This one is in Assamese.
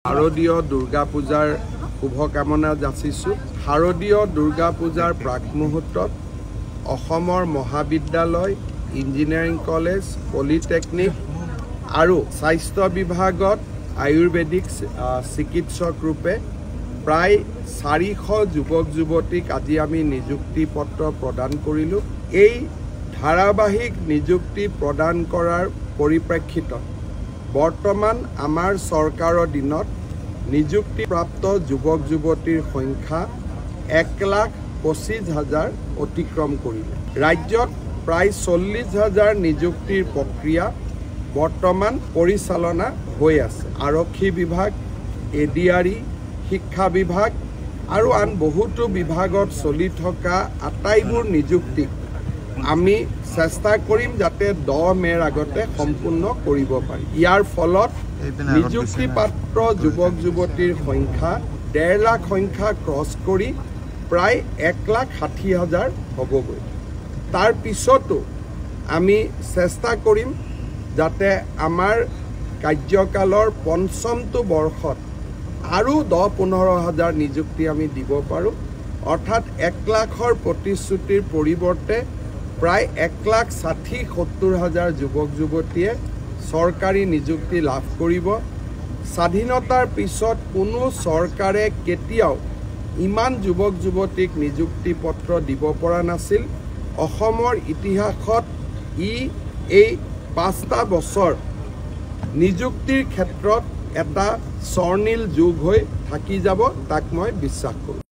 শাৰদীয় দুৰ্গা পূজাৰ শুভকামনা যাচিছোঁ। শাৰদীয় দুৰ্গা পূজাৰ প্ৰাক মুহূৰ্তত অসমৰ মহাবিদ্যালয়, ইঞ্জিনিয়াৰিং কলেজ, পলিটেকনিক আৰু স্বাস্থ্য বিভাগত আয়ুৰ্বেদিক চিকিৎসক ৰূপে প্ৰায় 400 যুৱক যুৱতীক আজি আমি নিযুক্তি পত্ৰ প্ৰদান কৰিলোঁ। এই ধাৰাবাহিক নিযুক্তি প্ৰদান কৰাৰ পৰিপ্ৰেক্ষিতত বৰ্তমান আমাৰ চৰকাৰৰ দিনত নিযুক্তিপ্ৰাপ্ত যুৱক যুৱতীৰ সংখ্যা 1,25,000 অতিক্ৰম কৰিলে। ৰাজ্যত প্ৰায় 40,000 নিযুক্তিৰ প্ৰক্ৰিয়া বৰ্তমান পৰিচালনা হৈ আছে। আৰক্ষী বিভাগ, এডিআৰই, শিক্ষা বিভাগ আৰু আন বহুতো বিভাগত চলি থকা আটাইবোৰ নিযুক্তি আমি চেষ্টা কৰিম যাতে 10 মেৰ আগতে সম্পূৰ্ণ কৰিব পাৰি। ইয়াৰ ফলত নিযুক্তিপ্ৰাপ্ত যুৱক যুৱতীৰ সংখ্যা 1.5 লাখ সংখ্যা ক্ৰছ কৰি প্ৰায় 1,60,000 হ'বগৈ। তাৰ পিছতো আমি চেষ্টা কৰিম যাতে আমাৰ কাৰ্যকালৰ পঞ্চমটো বৰ্ষত আৰু 10-15,000 নিযুক্তি আমি দিব পাৰোঁ। অৰ্থাৎ 1 লাখৰ প্ৰতিশ্ৰুতিৰ পৰিৱৰ্তে প্ৰায় 1,60,000-70,000 যুৱক যুৱতীয়ে চৰকাৰী নিযুক্তি লাভ কৰিব। স্বাধীনতাৰ পিছত কোনো চৰকাৰে কেতিয়াও ইমান যুৱক যুৱতীক নিযুক্তি পত্ৰ দিব পৰা নাছিল। অসমৰ ইতিহাসত এই 5টা বছৰ নিযুক্তিৰ ক্ষেত্ৰত এটা স্বৰ্ণীল যুগ হৈ থাকি যাব, তাক মই বিশ্বাস কৰোঁ।